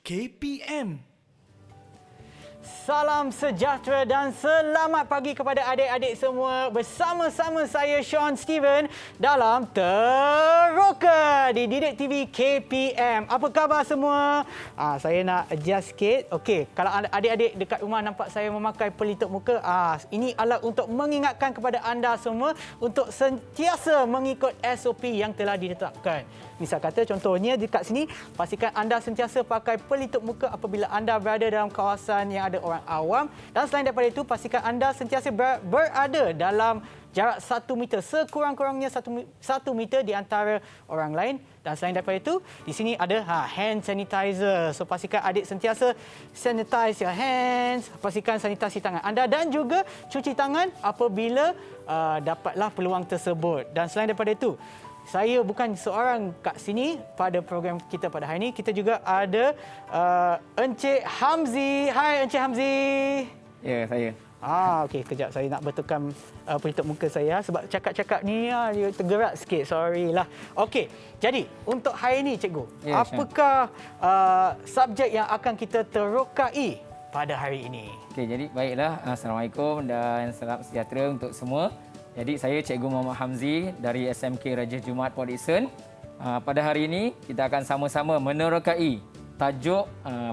KPM. Salam sejahtera dan selamat pagi kepada adik-adik semua. Bersama-sama saya Sean Steven dalam Teroka di Didik TV KPM. Apa khabar semua? Saya nak adjust sikit. Okey, kalau adik-adik dekat rumah nampak saya memakai pelitup muka, ini alat untuk mengingatkan kepada anda semua untuk sentiasa mengikut SOP yang telah ditetapkan. Misal kata contohnya dekat sini, pastikan anda sentiasa pakai pelitup muka apabila anda berada dalam kawasan yang ada orang awam, dan selain daripada itu pastikan anda sentiasa berada dalam jarak 1 meter, sekurang-kurangnya 1 meter di antara orang lain. Dan selain daripada itu, di sini ada hand sanitizer. So pastikan adik sentiasa sanitize your hands, pastikan sanitasi tangan anda dan juga cuci tangan apabila dapatlah peluang tersebut. Dan selain daripada itu, saya bukan seorang kat sini pada program kita pada hari ini. Kita juga ada Encik Hamzi. Hai Encik Hamzi. Ya, saya. Okey, kejap saya nak betulkan pelitup muka saya sebab cakap-cakap ni dia tergerak sikit. Sorry lah. Okey, jadi untuk hari ini cikgu, apakah subjek yang akan kita terokai pada hari ini? Okey, jadi baiklah. Assalamualaikum dan salam sejahtera untuk semua. Jadi saya Cikgu Muhammad Hamzi dari SMK Raja Jumaat Port Dickson. Pada hari ini kita akan sama-sama menerokai tajuk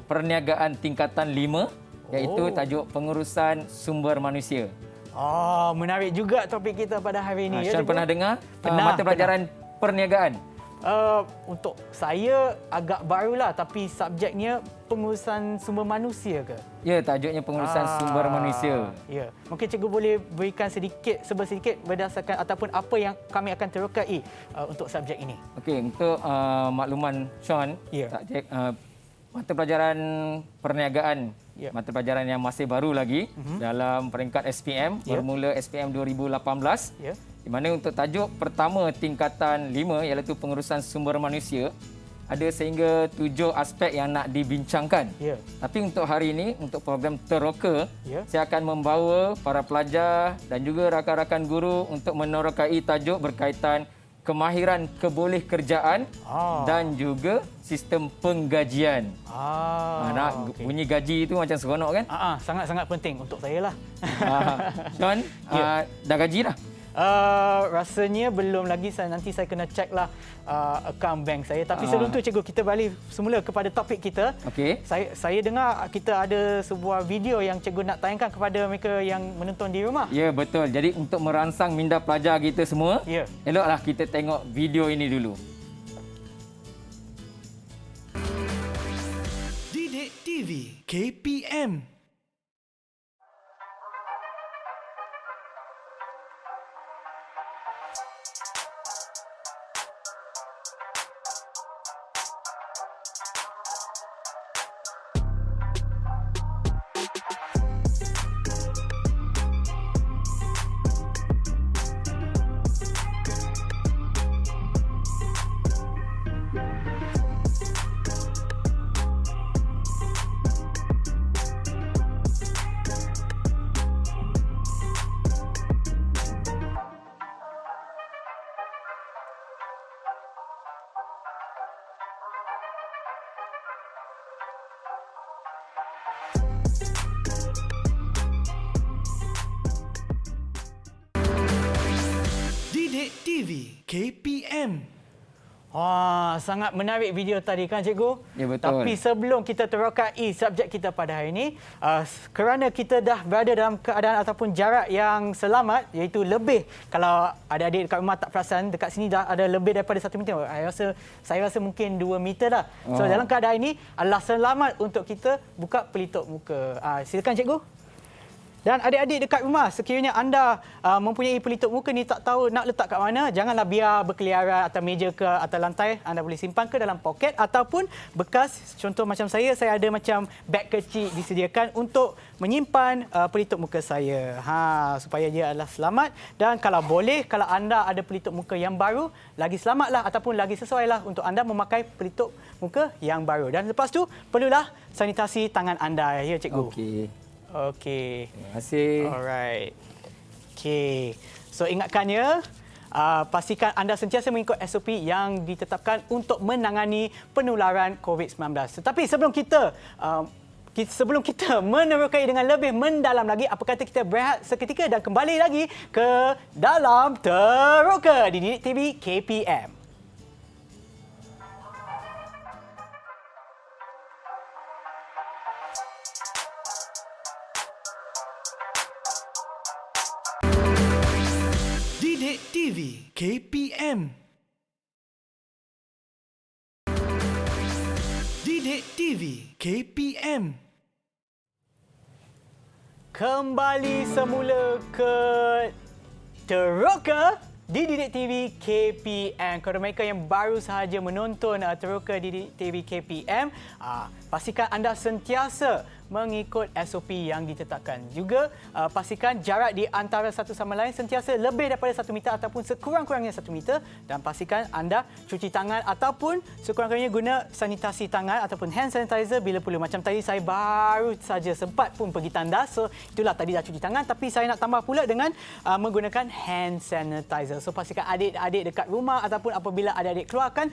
perniagaan tingkatan 5, iaitu tajuk pengurusan sumber manusia. Menarik juga topik kita pada hari ini. Sean pernah dengar mata pelajaran perniagaan? Untuk saya agak barulah, tapi subjeknya pengurusan sumber manusia ke? Ya, tajuknya pengurusan sumber manusia. Ya, mungkin cikgu boleh berikan sedikit berdasarkan ataupun apa yang kami akan terokai untuk subjek ini. Okey, untuk makluman Sean, mata pelajaran perniagaan, mata pelajaran yang masih baru lagi dalam peringkat SPM, bermula SPM 2018. Di mana untuk tajuk pertama tingkatan 5 iaitu pengurusan sumber manusia, ada sehingga 7 aspek yang nak dibincangkan. Tapi untuk hari ini, untuk program Teroka, saya akan membawa para pelajar dan juga rakan-rakan guru untuk menerokai tajuk berkaitan kemahiran kebolehkerjaan dan juga sistem penggajian. Bunyi gaji itu macam seronok kan? Sangat-sangat penting untuk saya lah. Sean, dah gaji dah? Rasanya belum lagi. Nanti saya kena check lah akaun bank saya. Tapi sebelum tu cikgu, kita balik semula kepada topik kita. Saya dengar kita ada sebuah video yang cikgu nak tayangkan kepada mereka yang menonton di rumah. Ya, betul. Jadi untuk merangsang minda pelajar kita semua, eloklah kita tengok video ini dulu. Didik TV KPM. Didik TV KPM. Sangat menarik video tadi kan cikgu? Ya, betul. Tapi sebelum kita terokai subjek kita pada hari ini, kerana kita dah berada dalam keadaan ataupun jarak yang selamat, iaitu lebih, kalau adik-adik dekat rumah tak perasan, dekat sini dah ada lebih daripada 1 meter. Saya rasa mungkin 2 meter dah. So dalam keadaan ini adalah selamat untuk kita buka pelitup muka. Silakan cikgu. Dan adik-adik dekat rumah, sekiranya anda mempunyai pelitup muka ni tak tahu nak letak kat mana, janganlah biar berkeliaran atas meja ke atas lantai. Anda boleh simpan ke dalam poket ataupun bekas. Contoh macam saya ada macam beg kecil disediakan untuk menyimpan pelitup muka saya. Supaya dia adalah selamat. Dan kalau boleh, kalau anda ada pelitup muka yang baru, lagi selamatlah ataupun lagi sesuailah untuk anda memakai pelitup muka yang baru. Dan lepas tu, perlulah sanitasi tangan anda, ya cikgu. Okey. Okey. Terima kasih. Alright. Okey. So ingatkannya, pastikan anda sentiasa mengikut SOP yang ditetapkan untuk menangani penularan COVID-19. Tetapi sebelum kita menerokai dengan lebih mendalam lagi, apa kata kita berehat seketika dan kembali lagi ke dalam Teroka di Didik TV KPM. Didik TV KPM. Didik TV KPM. Kembali semula ke Teroka di Didik TV KPM. Kepada mereka yang baru sahaja menonton Teroka di Didik TV KPM, pastikan anda sentiasa mengikut SOP yang ditetapkan. Juga pastikan jarak di antara satu sama lain sentiasa lebih daripada 1 meter ataupun sekurang-kurangnya 1 meter, dan pastikan anda cuci tangan ataupun sekurang-kurangnya guna sanitasi tangan ataupun hand sanitizer bila perlu. Macam tadi saya baru saja sempat pun pergi tandas, so itulah tadi dah cuci tangan, tapi saya nak tambah pula dengan menggunakan hand sanitizer. So pastikan adik-adik dekat rumah ataupun apabila adik-adik keluarkan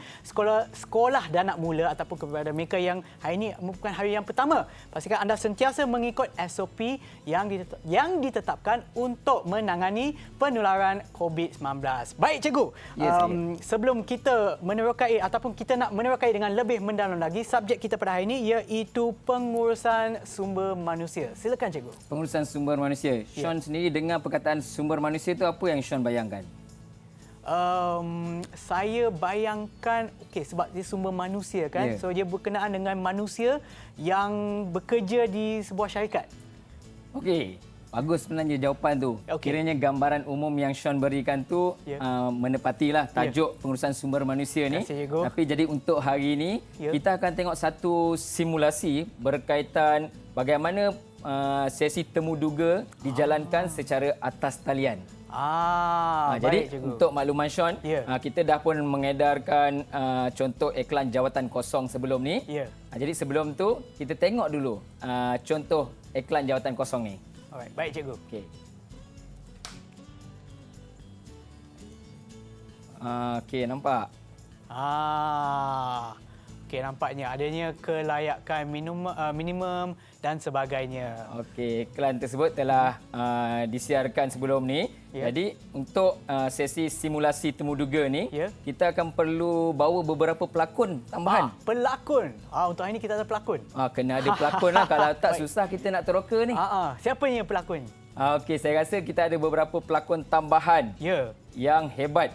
sekolah dan nak mula ataupun kepada mereka yang hari ini bukan hari yang pertama, pastikan anda sentiasa mengikut SOP yang ditetapkan untuk menangani penularan COVID-19. Baik, Cikgu. Sebelum kita menerokai ataupun kita nak menerokai dengan lebih mendalam lagi, subjek kita pada hari ini iaitu pengurusan sumber manusia. Silakan, Cikgu. Pengurusan sumber manusia. Sean sendiri dengar perkataan sumber manusia itu, apa yang Sean bayangkan? Saya bayangkan, sebab dia sumber manusia kan, so dia berkenaan dengan manusia yang bekerja di sebuah syarikat. Okey, bagus sebenarnya jawapan tu. Kiranya gambaran umum yang Sean berikan tu menepatilah tajuk pengurusan sumber manusia ni. Tapi jadi untuk hari ini kita akan tengok satu simulasi berkaitan bagaimana sesi temu duga dijalankan secara atas talian. Jadi untuk makluman Sean, kita dah pun mengedarkan contoh iklan jawatan kosong sebelum ni. Jadi sebelum tu kita tengok dulu contoh iklan jawatan kosong ni. Alright, baik, Cikgu. Okey, nampak? Nampaknya adanya kelayakan minimum dan sebagainya. Okey, iklan tersebut telah disiarkan sebelum ni. Jadi untuk sesi simulasi temu duga ni, kita akan perlu bawa beberapa pelakon tambahan. Pelakon? Untuk hari ini kita ada pelakon? Kena ada pelakon lah. Kalau tak susah kita nak teroka ni. Siapa yang pelakon? Okey, saya rasa kita ada beberapa pelakon tambahan yang hebat.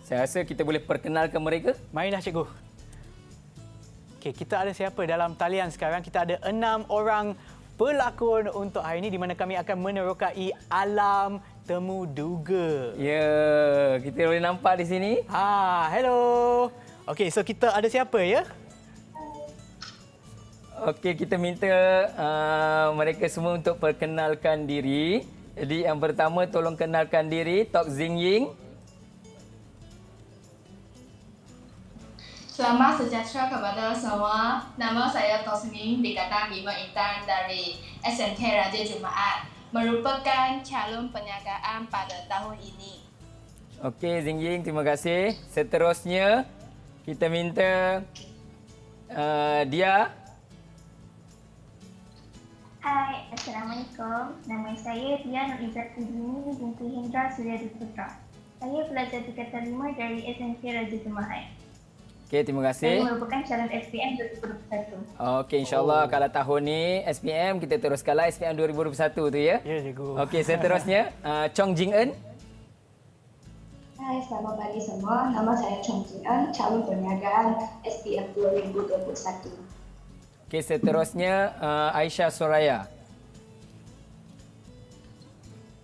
Saya rasa kita boleh perkenalkan mereka. Marilah, Cikgu. Kita ada siapa dalam talian sekarang? Kita ada 6 orang pelakon untuk hari ini di mana kami akan menerokai alam temu duga. Kita boleh nampak di sini. Hello. So kita ada siapa ya? Kita minta mereka semua untuk perkenalkan diri. Jadi yang pertama tolong kenalkan diri, Tok Zing Ying. Selamat sejahtera kepada semua. Nama saya Tok Zing Ying, dikatakan 5 intern dari SMK Raja Jumaat, merupakan calon perniagaan pada tahun ini. Zing Ying, terima kasih. Seterusnya kita minta Dia. Hai, Assalamualaikum. Nama saya Dia Nur Izzat Udini binti Hendra Suryadi Putra. Saya pelajar tingkatan 5 dari SMK Raja Jumaat. Terima kasih. Saya merupakan calon SPM 2021. InsyaAllah kalau tahun ni SPM, kita teruskanlah SPM 2021 tu ya. Ya, Cikgu. Seterusnya Chong Jing Eun. Hai, selamat pagi semua. Nama saya Chong Jing Eun, calon perniagaan SPM 2021. Seterusnya Aisyah Soraya.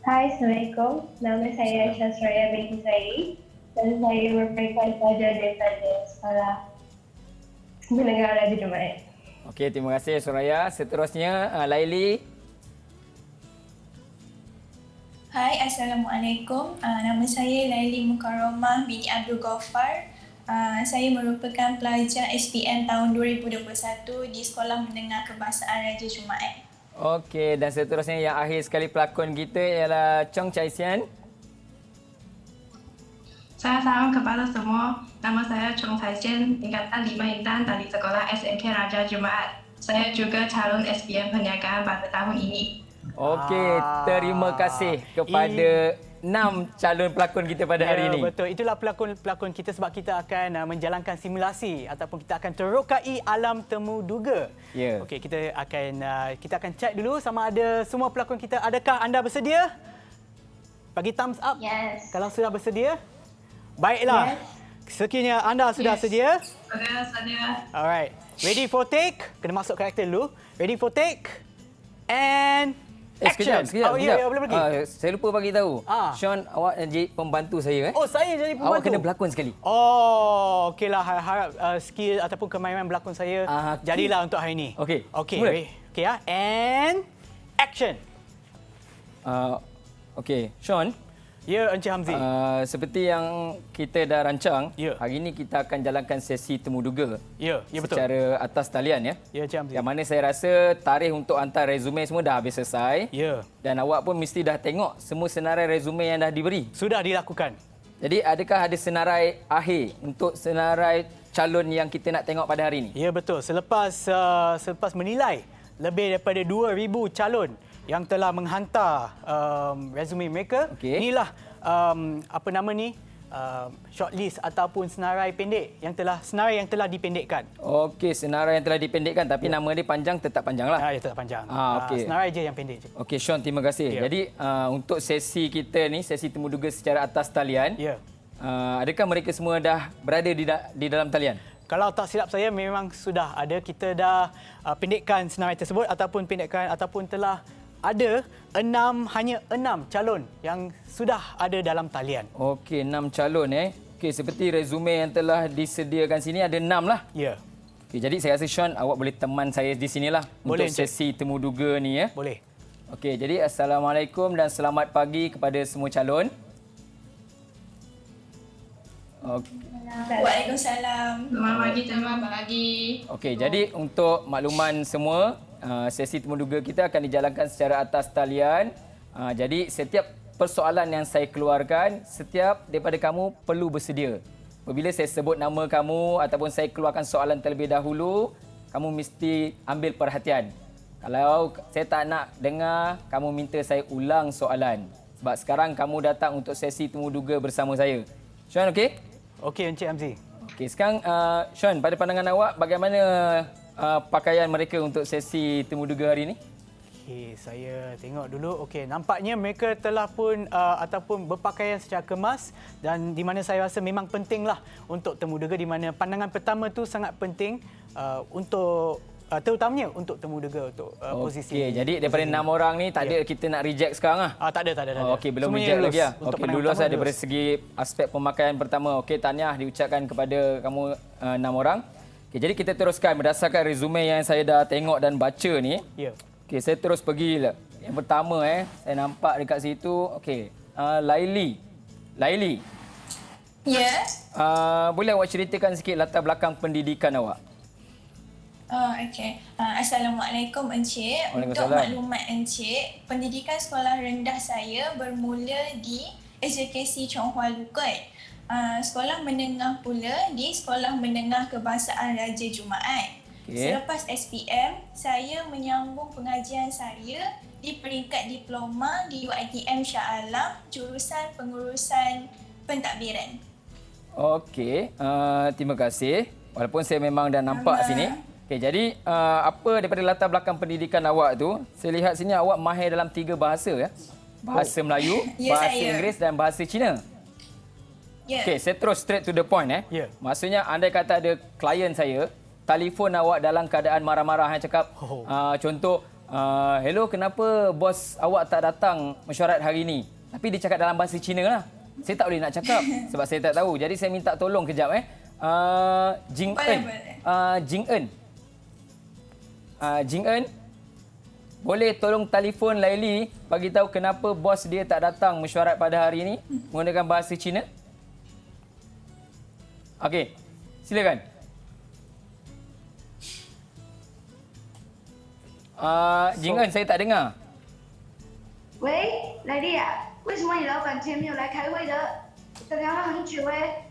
Hai, Assalamualaikum. Nama saya Aisyah Soraya binti Zairi dan saya merupakan pelajar daripada sekolah menengah Raja Jumaat. Terima kasih Soraya. Seterusnya Laili. Hai, Assalamualaikum. Nama saya Laili Mukarramah binti Abdul Ghaffar. Saya merupakan pelajar SPM tahun 2021 di Sekolah Menengah Kebangsaan Raja Jumaat. Dan seterusnya yang akhir sekali pelakon kita ialah Chong Chai Sian. Saya salam kepada semua. Nama saya Chong Sai Jen, tingkatan 5 Intan dari Sekolah SMK Raja Jumaat. Saya juga calon SPM Perniagaan pada tahun ini. Okey, terima kasih kepada 6 calon pelakon kita pada hari ini. Betul. Itulah pelakon-pelakon kita sebab kita akan menjalankan simulasi ataupun kita akan terokai alam temu duga. Ya. Okey, kita akan check dulu sama ada semua pelakon kita. Adakah anda bersedia? Bagi thumbs up. Yes. Kalau sudah bersedia. Baiklah. Sekiranya anda sudah sedia. Saya Alright. Ready for take? Kena masuk karakter dulu. Ready for take? And action. Sekejap. Ya, boleh pergi. Saya lupa bagi tahu. Sean, awak jadi pembantu saya. Oh, saya jadi pembantu. Awak kena berlakon sekali. Oh, okeylah. Harap skill ataupun kemahiran berlakon saya jadilah untuk hari ini. Okey. Okey ya. And action. Okey, Sean. Ya, Encik Hamzi. Seperti yang kita dah rancang, Ya. hari ini kita akan jalankan sesi temu duga. Ya, betul. Secara atas talian ya. Ya, Encik Hamzi. Yang mana saya rasa tarikh untuk hantar resume semua dah habis selesai. Ya. Dan awak pun mesti dah tengok semua senarai resume yang dah diberi. Sudah dilakukan. Jadi adakah ada senarai akhir untuk senarai calon yang kita nak tengok pada hari ini? Ya, betul. Selepas menilai lebih daripada 2,000 calon yang telah menghantar resume mereka, Okey. inilah shortlist ataupun senarai pendek yang telah dipendekkan. Okey, senarai yang telah dipendekkan tapi nama dia panjang tetap panjang lah. Ya, tetap panjang. Okey. Senarai je yang pendek je. Okey, Sean, terima kasih. Ya. Jadi untuk sesi kita ni, sesi temu duga secara atas talian, Ya. adakah mereka semua dah berada di dalam talian? Kalau tak silap saya memang sudah ada. Kita dah pendekkan senarai tersebut ataupun telah ada hanya 6 calon yang sudah ada dalam talian. Okey, 6 calon Okey, seperti resume yang telah disediakan sini ada 6 lah. Ya, Okey, jadi saya rasa Sean awak boleh teman saya di sinilah Boleh, untuk Encik. sesi temu duga ni ya. boleh. Okey, jadi assalamualaikum dan selamat pagi kepada semua calon. Waalaikumsalam. Selamat pagi. Okey, jadi untuk makluman semua, sesi temu duga kita akan dijalankan secara atas talian. Jadi setiap persoalan yang saya keluarkan, setiap daripada kamu perlu bersedia. Apabila saya sebut nama kamu ataupun saya keluarkan soalan terlebih dahulu, kamu mesti ambil perhatian. Kalau saya tak nak dengar, kamu minta saya ulang soalan. Sebab sekarang kamu datang untuk sesi temu duga bersama saya. Sean, okey? Okey, Encik Hamzi. Okey, sekarang Sean, pada pandangan awak bagaimana pakaian mereka untuk sesi temu duga hari ini? Okey, saya tengok dulu. Okey, nampaknya mereka telah pun ataupun berpakaian secara kemas dan di mana saya rasa memang pentinglah untuk temu duga, di mana pandangan pertama tu sangat penting untuk terutamanya untuk temu duga untuk posisi. Okey, jadi daripada 6 orang ni tak ada kita nak reject sekarang ah. Tak ada. Okey, belum Semuanya reject lulus. lagi ah. Untuk Okey, pandangan lulus pertama daripada segi aspek pemakaian pertama. Okey, tahniah diucapkan kepada kamu 6 orang. Okey, jadi kita teruskan berdasarkan resume yang saya dah tengok dan baca ni. Ya. Okey, saya terus pergi lah. Yang pertama saya nampak dekat situ. Okey, Laili. Ya. Boleh awak ceritakan sikit latar belakang pendidikan awak? Okey. Assalamualaikum Encik. Untuk Waalaikumsalam. maklumat Encik, pendidikan sekolah rendah saya bermula di SJKC Chong Hua Lukut. Sekolah menengah pula di Sekolah Menengah Kebangsaan Raja Jumaat. Okey. Selepas SPM, saya menyambung pengajian saya di peringkat diploma di UiTM Shah Alam, jurusan pengurusan pentadbiran. Okey, terima kasih. Walaupun saya memang dah nampak sini. Okey, jadi apa daripada latar belakang pendidikan awak tu, saya lihat sini awak mahir dalam 3 bahasa ya. Bahasa Melayu, Ya, bahasa saya. Inggeris dan bahasa Cina. Ya. Okey, saya terus straight to the point Ya. Maksudnya andai kata ada klien saya, telefon awak dalam keadaan marah-marah yang cakap, contoh, hello, kenapa bos awak tak datang mesyuarat hari ini? Tapi dia cakap dalam bahasa Cina lah. Saya tak boleh nak cakap sebab saya tak tahu. Jadi saya minta tolong kejap Jing En. Jing En, boleh tolong telefon Laili bagi tahu kenapa bos dia tak datang mesyuarat pada hari ini menggunakan bahasa Cina? Okey, silakan. Jing En, saya tak dengar. 喂，莱莉啊，为什么你老板今天没有来开会的？等了很久哎。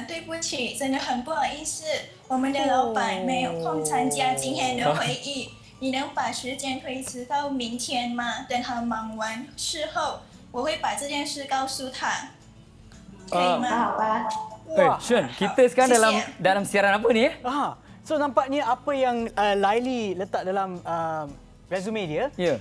对不起，真的很不好意思，我们的老板没有空参加今天的会议。你能把时间推迟到明天吗？等他忙完事后，我会把这件事告诉他，可以吗？好吧。Sean, kita sekarang dalam siaran apa ni? So nampaknya apa yang Laili letak dalam resume dia, Ya.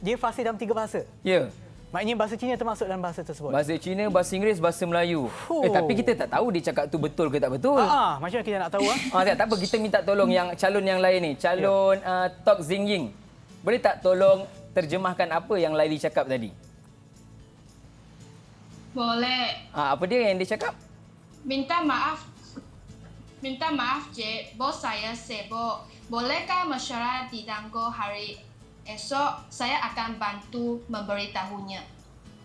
dia fasih dalam 3 bahasa. Ya. Maknanya bahasa Cina termasuk dalam bahasa tersebut. Bahasa Cina, bahasa Inggeris, bahasa Melayu. Tapi kita tak tahu dia cakap tu betul ke tak betul. Macam mana kita nak tahu? Tak apa, kita minta tolong yang calon yang lain ni. Calon Tok Zing Ying. Boleh tak tolong terjemahkan apa yang Laili cakap tadi? Boleh. Apa dia yang dia cakap? Minta maaf Cik, bos saya sibuk. Bolehkah mesyuarat ditangguh hari esok? Saya akan bantu memberitahunya.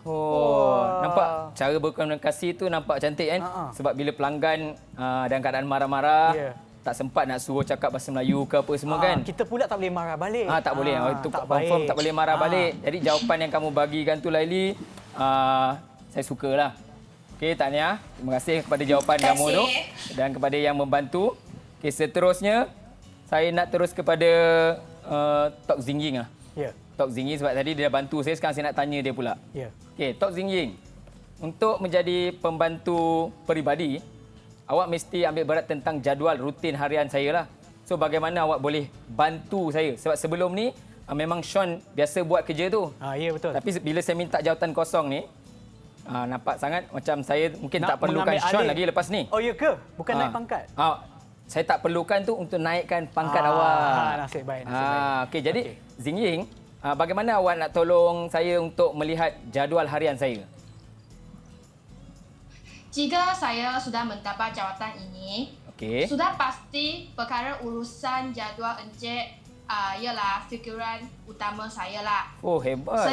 Nampak cara berkomunikasi tu nampak cantik kan? Sebab bila pelanggan dalam keadaan marah-marah, tak sempat nak suruh cakap bahasa Melayu ke apa semua kan? Kita pula tak boleh marah balik. Tak boleh. Itu tak confirm baik. tak boleh marah balik. Jadi jawapan yang kamu bagikan tu Laili, saya sukalah. Okey, tahniah. Terima kasih kepada jawapan kamu tu dan kepada yang membantu. Okey, seterusnya saya nak terus kepada Tok Zing Ying . Ya. Tok Zing Ying sebab tadi dia dah bantu saya, sekarang saya nak tanya dia pula. Ya. Okey, Tok Zing Ying. Untuk menjadi pembantu peribadi, awak mesti ambil berat tentang jadual rutin harian saya lah. So bagaimana awak boleh bantu saya? Sebab sebelum ni memang Sean biasa buat kerja tu. Ya, betul. Tapi bila saya minta jawatan kosong ni, nampak sangat macam saya mungkin tak perlukan Sean lagi lepas ni. Oh, ya ke? Bukan naik pangkat? Saya tak perlukan tu untuk naikkan pangkat awak. Nasib baik. Okey, jadi Zing Ying, bagaimana awak nak tolong saya untuk melihat jadual harian saya? Jika saya sudah mendapat jawatan ini, sudah pasti perkara urusan jadual Encik ialah fikiran utama saya lah. Oh, hebat.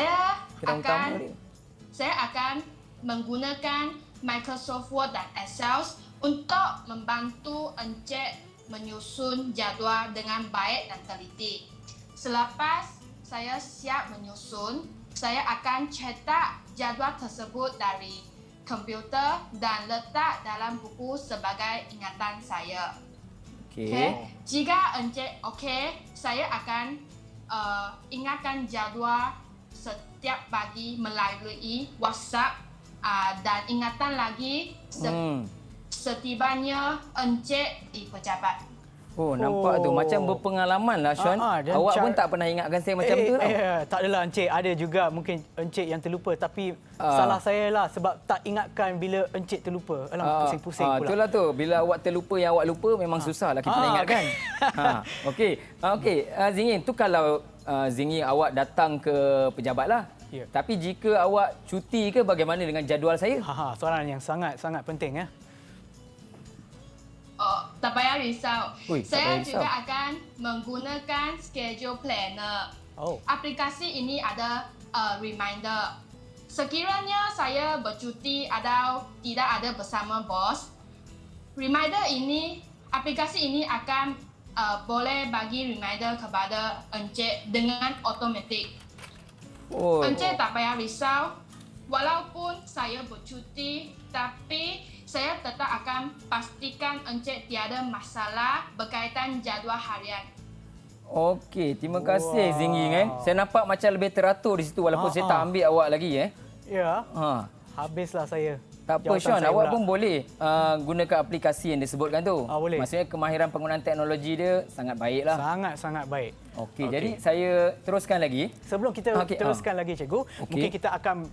Saya akan menggunakan Microsoft Word dan Excel untuk membantu Encik menyusun jadual dengan baik dan teliti. Selepas saya siap menyusun, saya akan cetak jadual tersebut dari komputer dan letak dalam buku sebagai ingatan saya. Okey. Jika Encik okey, saya akan ingatkan jadual setiap pagi melalui WhatsApp dan ingatan lagi setibanya Encik di pejabat. Nampak tu macam berpengalaman lah Sean. Awak pun tak pernah ingatkan saya macam tu tau. Tak adalah Encik, ada juga mungkin Encik yang terlupa, tapi salah saya lah sebab tak ingatkan bila Encik terlupa. Alah, pusing-pusing pula. Itulah tu, bila awak terlupa yang awak lupa memang susahlah kita nak ingatkan. Okey. Zing Ying, tu kalau Zing Ying awak datang ke pejabat lah. Ya. Tapi jika awak cuti ke, bagaimana dengan jadual saya? Soalan yang sangat-sangat penting ya. Tak payah risau. Saya juga akan menggunakan schedule planner. Aplikasi ini ada reminder. Sekiranya saya bercuti atau tidak ada bersama bos, aplikasi ini akan boleh bagi reminder kepada Encik dengan automatik. Encik tak payah risau. Walaupun saya bercuti, tapi saya tetap akan pastikan Encik tiada masalah berkaitan jadual harian. Okey, terima kasih Zing Ying. Saya nampak macam lebih teratur di situ walaupun saya tak ambil awak lagi Ya. Habislah saya. Tak apa Sean, awak pun boleh gunakan aplikasi yang disebutkan tu. Boleh. Maksudnya kemahiran penggunaan teknologi dia sangat baiklah. Sangat baik. Okey, jadi saya teruskan lagi. Sebelum kita teruskan lagi Cikgu, mungkin kita akan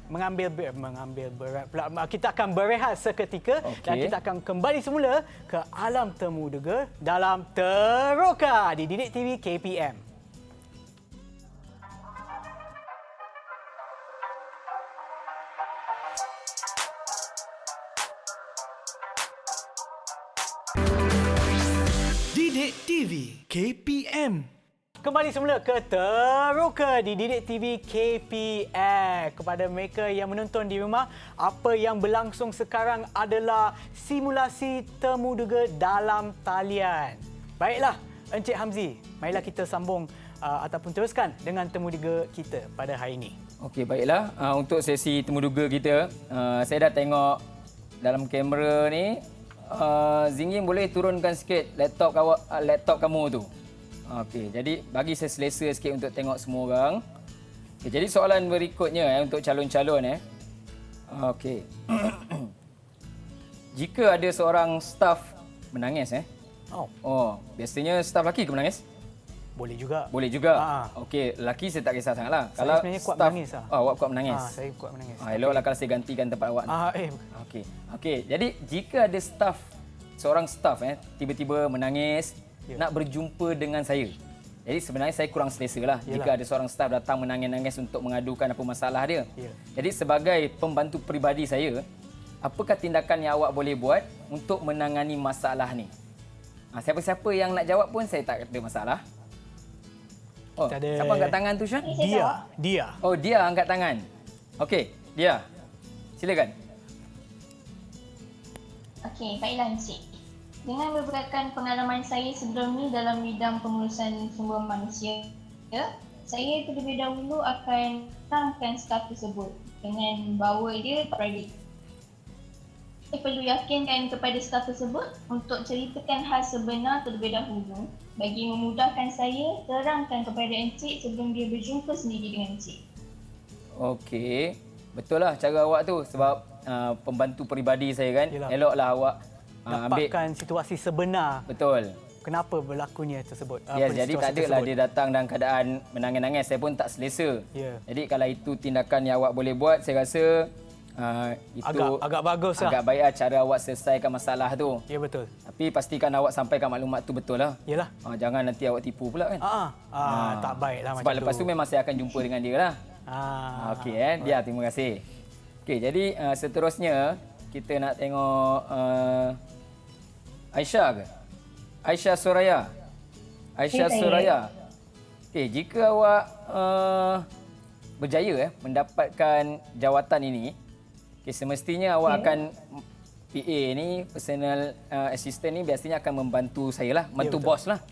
kita akan berehat seketika dan kita akan kembali semula ke alam temu dega dalam Teroka di Didik TV KPM. Didik TV KPM. Kembali semula ke Teroka di Didik TV KPM. Kepada mereka yang menonton di rumah, apa yang berlangsung sekarang adalah simulasi temu dega dalam talian. Baiklah, Encik Hamzi, marilah kita sambung ataupun teruskan dengan temu dega kita pada hari ini. Okey, baiklah. Untuk sesi temuduga kita, saya dah tengok dalam kamera ni. Zinggin boleh turunkan sikit laptop kamu tu. Okey, jadi bagi saya selesa sikit untuk tengok semua orang. Okay, jadi soalan berikutnya untuk calon-calon. Okey. Jika ada seorang staf menangis biasanya staf lelaki ke menangis? Boleh juga. Boleh juga. Ha. Okey, lelaki saya tak kisah sangatlah. Saya sebenarnya kuat menangis lah. awak kuat menangis. Saya kuat menangis. Eloklah kalau saya gantikan tempat awak. Okey. Okey, jadi jika ada seorang staf tiba-tiba menangis nak berjumpa dengan saya. Jadi sebenarnya saya kurang selesa lah jika ada seorang staf datang menangis-nangis untuk mengadukan apa masalah dia. Jadi sebagai pembantu peribadi saya, apakah tindakan yang awak boleh buat untuk menangani masalah ni? Siapa-siapa yang nak jawab pun saya tak ada masalah. Siapa angkat tangan tu, Sean? Dia. Oh, dia angkat tangan. Okey, dia. Silakan. Okey, baiklah Encik. Dengan berbekal pengalaman saya sebelum ni dalam bidang pengurusan sumber manusia, saya terlebih dahulu akan tangkan staf tersebut dengan bawa dia private. Saya perlu yakinkan kepada staf tersebut untuk ceritakan hal sebenar terlebih dahulu bagi memudahkan saya terangkan kepada Encik sebelum dia berjumpa sendiri dengan Encik. Okey, betul lah cara awak tu sebab pembantu peribadi saya kan. Eloklah awak dapatkan situasi sebenar. Betul. Kenapa berlakunya tersebut? Jadi tak adalah dia datang dalam keadaan menangis-nangis. Saya pun tak selesa. Jadi kalau itu tindakan yang awak boleh buat, saya rasa itu agak bagus lah. Agak baiklah cara awak selesaikan masalah tu. Ya, betul. Tapi pastikan awak sampaikan maklumat tu betul lah. Yalah. Jangan nanti awak tipu pula kan. Tak baiklah macam tu. Sebab lepas tu memang saya akan jumpa dengan dia lah. Okey dia, terima kasih. Okey, jadi seterusnya kita nak tengok Aisyah ke? Aisyah Soraya. Aisyah Soraya. Okey, jika awak berjaya mendapatkan jawatan ini, semestinya awak akan PA ni, personal assistant ni biasanya akan membantu saya lah, bantu bos lah.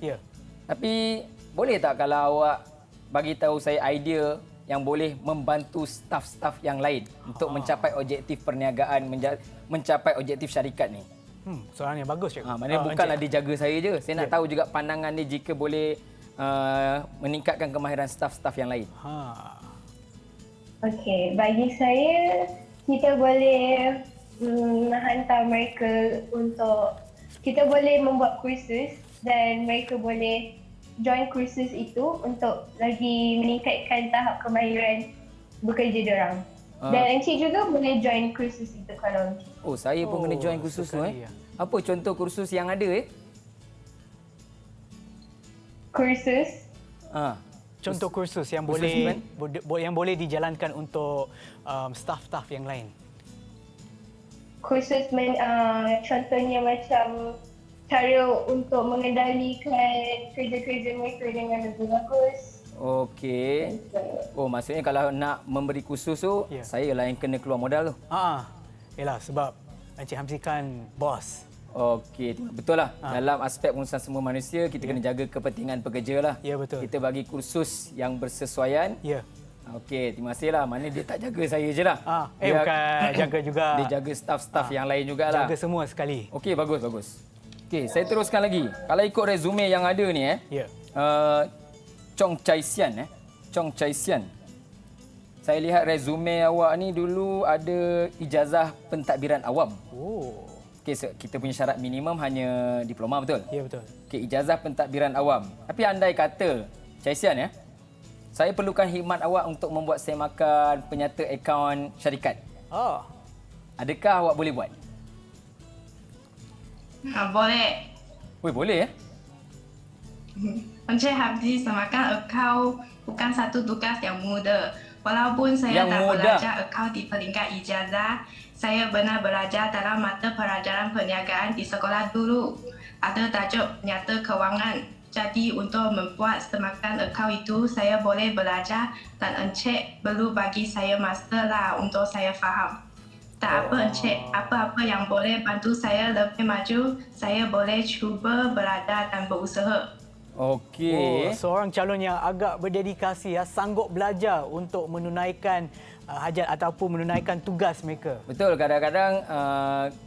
Tapi boleh tak kalau awak bagi tahu saya idea yang boleh membantu staf-staf yang lain untuk mencapai objektif perniagaan, mencapai objektif syarikat ni? Soalan yang bagus, Cik. Maknanya bukanlah dia jaga saya je. Saya nak tahu juga pandangan dia jika boleh meningkatkan kemahiran staf-staf yang lain. Okey, bagi saya, kita boleh hantar mereka kita boleh membuat kursus dan mereka boleh join kursus itu untuk lagi meningkatkan tahap kemahiran bekerja diorang. Dan Encik juga boleh join kursus itu kalau Encik. Saya pun kena join kursus tu. Apa contoh kursus yang ada Kursus? Contoh kursus yang boleh dijalankan untuk staf-staf yang lain. Kursus contohnya macam cara untuk mengendalikan kerja-kerja mereka dengan lebih bagus. Okey. Maksudnya kalau nak memberi kursus tu, saya lah yang kena keluar modal tu. Yalah, sebab Encik Hamzi kan bos. Okey, betul lah. Dalam aspek pengurusan sumber manusia, kita kena jaga kepentingan pekerja lah. Ya, betul. Kita bagi kursus yang bersesuaian. Ya. Okey, terima kasih lah. Mana dia tak jaga saya je lah. Bukan jaga juga. Dia jaga staf-staf yang lain jugalah. Jaga semua sekali. Okey, bagus. Okey, saya teruskan lagi. Kalau ikut resume yang ada ni Chong Chai Sian Chong Chai Sian. Saya lihat resume awak ni dulu ada ijazah pentadbiran awam. Okey, kita punya syarat minimum hanya diploma, betul? Ya, betul. Okey, ijazah pentadbiran awam. Tapi andai kata Chai Sian saya perlukan khidmat awak untuk membuat semakan penyata akaun syarikat. Adakah awak boleh buat? Boleh. Boleh Encik Hamzi, semakan akaun bukan satu tugas yang mudah. Walaupun saya tak belajar akaun di peringkat ijazah, saya benar belajar dalam mata pelajaran perniagaan di sekolah dulu. Ada tajuk penyata kewangan. Jadi untuk membuat semakan akaun itu, saya boleh belajar dan Encik perlu bagi saya masa lah untuk saya faham. Tak apa Encik, apa-apa yang boleh bantu saya lebih maju, saya boleh cuba belajar dan berusaha. Okey. Seorang calon yang agak berdedikasi ya, sanggup belajar untuk menunaikan hajat ataupun menunaikan tugas mereka. Betul, kadang-kadang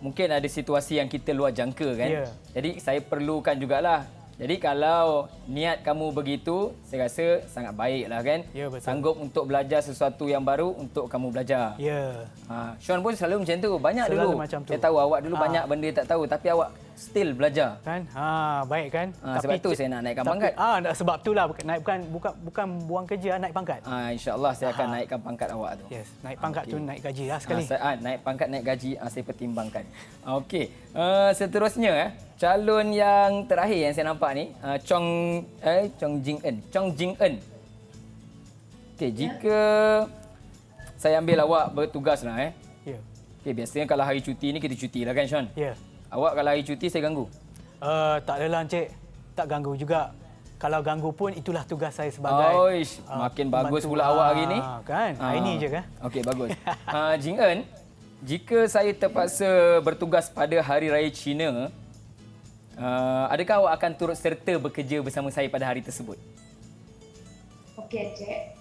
mungkin ada situasi yang kita luar jangka kan. Ya. Jadi saya perlukan jugalah. Jadi kalau niat kamu begitu, saya rasa sangat baiklah kan. Ya, betul. Sanggup untuk belajar sesuatu yang baru untuk kamu belajar. Ya. Sean pun selalu macam tu. Banyak Selalu dulu. macam tu. Saya tahu awak dulu banyak benda tak tahu tapi awak still belajar. Kan? Baik kan? Sebab tu saya nak naikkan pangkat. Sebab itulah naik bukan buang kerja, naik pangkat. InsyaAllah saya akan naikkan pangkat awak tu. Yes, naik pangkat tu naik gaji lah sekali. Naik pangkat, naik gaji, saya pertimbangkan. Okey, seterusnya calon yang terakhir yang saya nampak ni, Chong Jing Eun. Okey, jika saya ambil awak bertugas lah Ya. Okey, biasanya kalau hari cuti ni kita cuti lah kan Sean? Ya. Awak kalau hari cuti saya ganggu? Tak adalah Encik. Tak ganggu juga. Kalau ganggu pun itulah tugas saya sebagai makin bagus pula awak hari ni. Kan? Hari ni je kan? Okey, bagus. Jing Eun, jika saya terpaksa bertugas pada Hari Raya Cina, adakah awak akan turut serta bekerja bersama saya pada hari tersebut? Okey, Cik.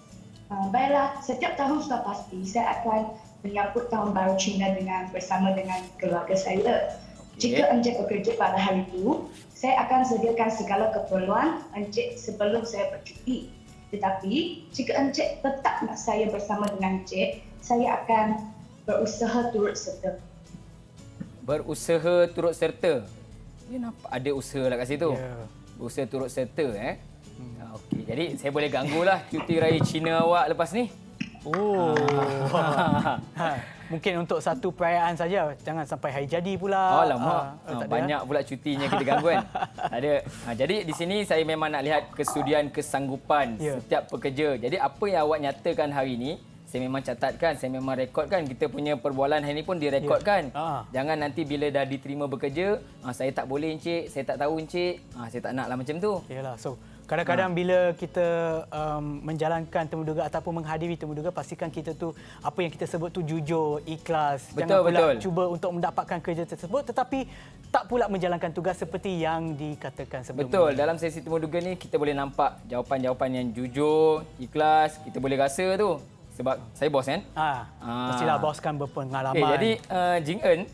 Baiklah, setiap tahun sudah pasti saya akan menyambut Tahun Baru Cina bersama dengan keluarga saya. Jika Encik bekerja pada hari itu, saya akan sediakan segala keperluan Encik sebelum saya bercuti. Tetapi, jika Encik tetap nak saya bersama dengan Encik, saya akan berusaha turut serta. Berusaha turut serta? Dia nampak ada usaha lah kat situ. Ya. Berusaha turut serta Okey, jadi saya boleh ganggulah cuti raya Cina awak lepas ni. Mungkin untuk satu perayaan saja, jangan sampai hari jadi pula. Alamak, banyak pula cutinya kita ganggu kan. Tak ada. Jadi di sini saya memang nak lihat kesudian, kesanggupan setiap pekerja. Jadi apa yang awak nyatakan hari ini, saya memang catatkan, saya memang rekodkan. Kita punya perbualan hari ini pun direkodkan. Jangan nanti bila dah diterima bekerja, saya tak boleh encik, saya tak tahu encik. Saya tak naklah macam tu. Yalah, so kadang-kadang bila kita menjalankan temuduga ataupun menghadiri temuduga, pastikan kita tu apa yang kita sebut tu jujur, ikhlas. Jangan pula cuba untuk mendapatkan kerja tersebut tetapi tak pula menjalankan tugas seperti yang dikatakan sebelum. Betul, dalam sesi temuduga ni kita boleh nampak jawapan-jawapan yang jujur, ikhlas. Kita boleh rasa tu. Sebab saya bos kan? Mestilah bos kan berpengalaman. Okay, jadi Jing Eun,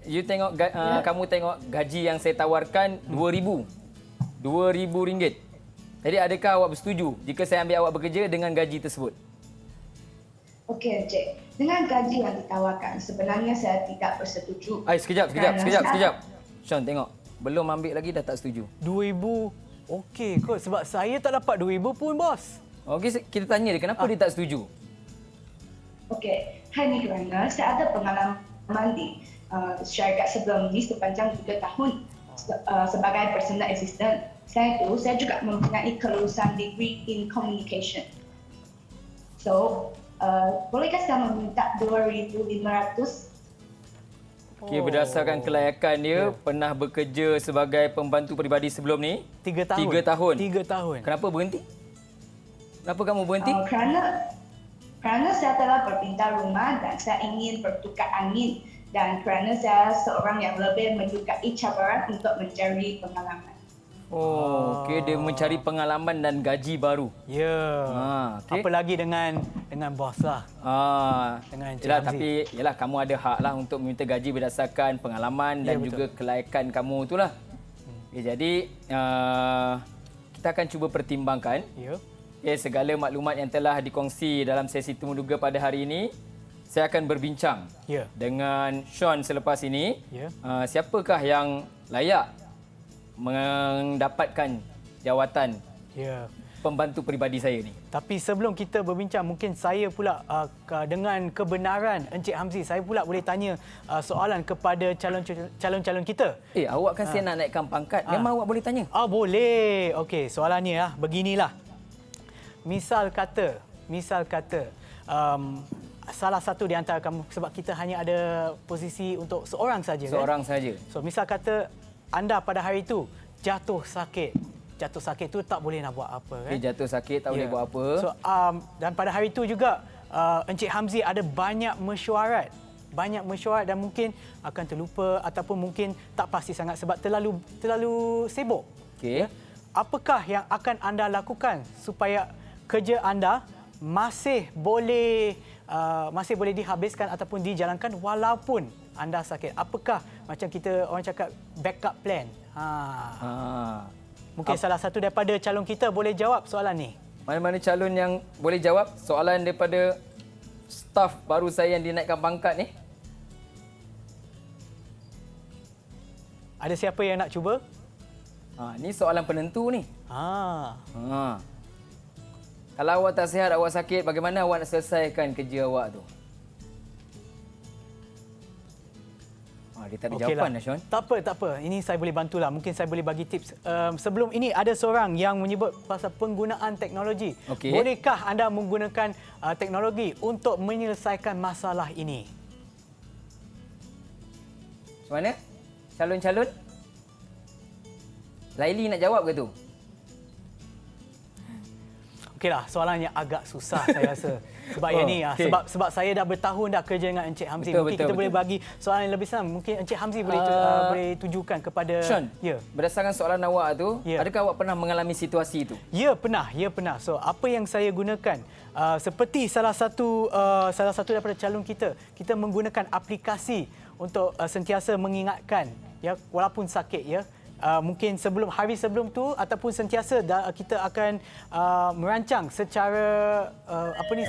you tengok kamu tengok gaji yang saya tawarkan RM2,000. Jadi adakah awak bersetuju jika saya ambil awak bekerja dengan gaji tersebut? Okey, Encik. Dengan gaji yang ditawarkan, sebenarnya saya tidak bersetuju. Sekejap. Sean, tengok. Belum ambil lagi dah tak setuju. RM2,000. Okey kot, sebab saya tak dapat RM2,000 pun, bos. Okey, kita tanya dia kenapa dia tak setuju. Okey, hal ini kerana saya ada pengalaman di syarikat sebelum ini sepanjang 3 tahun sebagai personal assistant. Saya juga mempunyai kelulusan degree in communication. So, bolehkah saya meminta RM2,500? Okey, berdasarkan kelayakan dia, pernah bekerja sebagai pembantu peribadi sebelum ni? 3 tahun. 3 tahun. 3 tahun. Kenapa berhenti? Kenapa kamu berhenti? Kerana saya telah berpindah rumah dan saya ingin bertukar angin, dan kerana saya seorang yang lebih menyukai cabaran untuk mencari pengalaman. Okey, dia mencari pengalaman dan gaji baru. Ya. Okay. Apalagi dengan bos lah. Dengan Encik Hamzi. Tapi yalah, kamu ada hak lah untuk meminta gaji berdasarkan pengalaman dan juga kelayakan kamu itulah. Okay, jadi kita akan cuba pertimbangkan. Segala maklumat yang telah dikongsi dalam sesi temuduga pada hari ini. Saya akan berbincang dengan Sean selepas ini. Siapakah yang layak mendapatkan jawatan pembantu peribadi saya ni. Tapi sebelum kita berbincang, mungkin saya pula dengan kebenaran Encik Hamzi, saya pula boleh tanya soalan kepada calon-calon kita. Awak kan saya nak naikkan pangkat. Memang awak boleh tanya. Boleh. Okey, soalannya beginilah. Misal kata salah satu di antara kamu, sebab kita hanya ada posisi untuk seorang saja. Seorang saja. So misal kata anda pada hari itu jatuh sakit. Jatuh sakit tu tak boleh nak buat apa kan? Jatuh sakit tak boleh buat apa. So dan pada hari itu juga Encik Hamzi ada banyak mesyuarat dan mungkin akan terlupa ataupun mungkin tak pasti sangat sebab terlalu sibuk. Okey. apakah yang akan anda lakukan supaya kerja anda masih boleh dihabiskan ataupun dijalankan walaupun anda sakit? Apakah macam kita orang cakap backup plan? Mungkin salah satu daripada calon kita boleh jawab soalan ni. Mana-mana calon yang boleh jawab soalan daripada staf baru saya yang dinaikkan pangkat ni? Ada siapa yang nak cuba? Ni soalan penentu ni. Kalau awak tak sihat, awak sakit, bagaimana awak nak selesaikan kerja awak tu? Dia tak ada jawapan dah, Sean. Tak apa. Ini saya boleh bantulah. Mungkin saya boleh bagi tips. Sebelum ini ada seorang yang menyebut pasal penggunaan teknologi. Okey. Bolehkah anda menggunakan teknologi untuk menyelesaikan masalah ini? Macam mana? Calon-calon? Laili nak jawab ke tu? Okeylah, soalannya agak susah saya rasa. Sebab yang ni sebab saya dah bertahun dah kerja dengan Encik Hamzi. Mungkin kita boleh bagi soalan yang lebih senang. Mungkin Encik Hamzi boleh tujukan kepada Sean. Berdasarkan soalan awak tu, adakah awak pernah mengalami situasi itu? Ya, pernah. So, apa yang saya gunakan seperti salah satu daripada calon kita menggunakan aplikasi untuk sentiasa mengingatkan walaupun sakit mungkin hari sebelum tu ataupun sentiasa kita akan merancang secara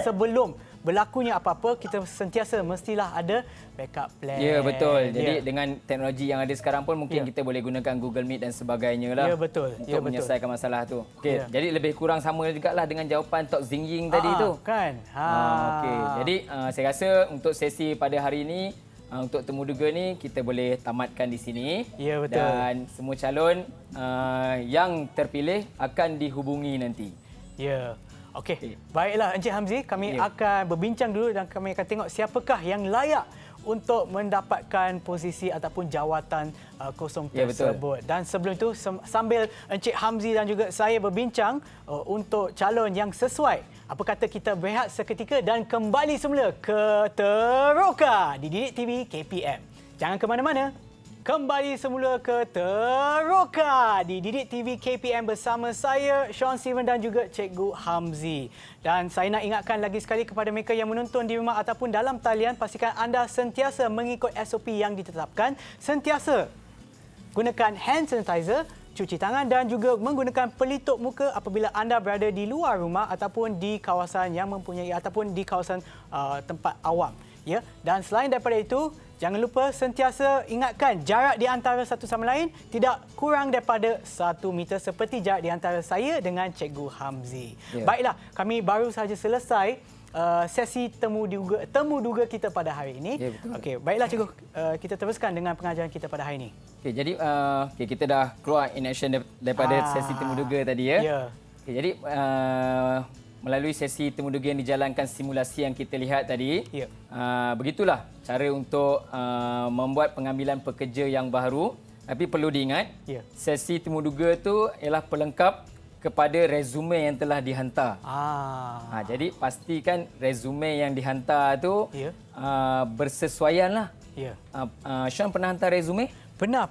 sebelum berlakunya apa-apa, kita sentiasa mestilah ada backup plan. Ya, betul. Jadi dengan teknologi yang ada sekarang pun mungkin kita boleh gunakan Google Meet dan sebagainya lah. Ya, betul. Untuk menyelesaikan masalah tu. Jadi lebih kurang sama jugalah dengan jawapan Tok Zing Ying tadi tu. Kan. Jadi saya rasa untuk sesi pada hari ini, untuk temuduga ni kita boleh tamatkan di sini. Ya, betul. Dan semua calon yang terpilih akan dihubungi nanti. Ya. Okey. Baiklah Encik Hamzi, kami akan berbincang dulu dan kami akan tengok siapakah yang layak untuk mendapatkan posisi ataupun jawatan kosong tersebut. Dan sebelum itu sambil Encik Hamzi dan juga saya berbincang untuk calon yang sesuai, apa kata kita berehat seketika dan kembali semula ke Teroka di Didik TV KPM. Jangan ke mana-mana. Kembali semula ke Teroka di Didik TV KPM bersama saya, Sean Steven dan juga Cikgu Hamzi. Dan saya nak ingatkan lagi sekali kepada mereka yang menonton di rumah ataupun dalam talian, pastikan anda sentiasa mengikut SOP yang ditetapkan. Sentiasa gunakan hand sanitizer, cuci tangan dan juga menggunakan pelitup muka apabila anda berada di luar rumah ataupun di kawasan yang mempunyai ataupun di kawasan tempat awam. Dan selain daripada itu, jangan lupa sentiasa ingatkan jarak di antara satu sama lain tidak kurang daripada 1 meter seperti jarak di antara saya dengan Cikgu Hamzi. Baiklah, kami baru sahaja selesai sesi temu duga kita pada hari ini. Okey, baiklah Cikgu, kita teruskan dengan pengajaran kita pada hari ini. Okey, jadi kita dah keluar in action daripada sesi temu duga tadi ya. Okey, jadi melalui sesi temuduga yang dijalankan simulasi yang kita lihat tadi, begitulah cara untuk membuat pengambilan pekerja yang baru. Tapi perlu diingat, sesi temuduga itu ialah pelengkap kepada resume yang telah dihantar. Jadi pastikan resume yang dihantar itu bersesuaian lah. Sean pernah hantar resume? Pernah.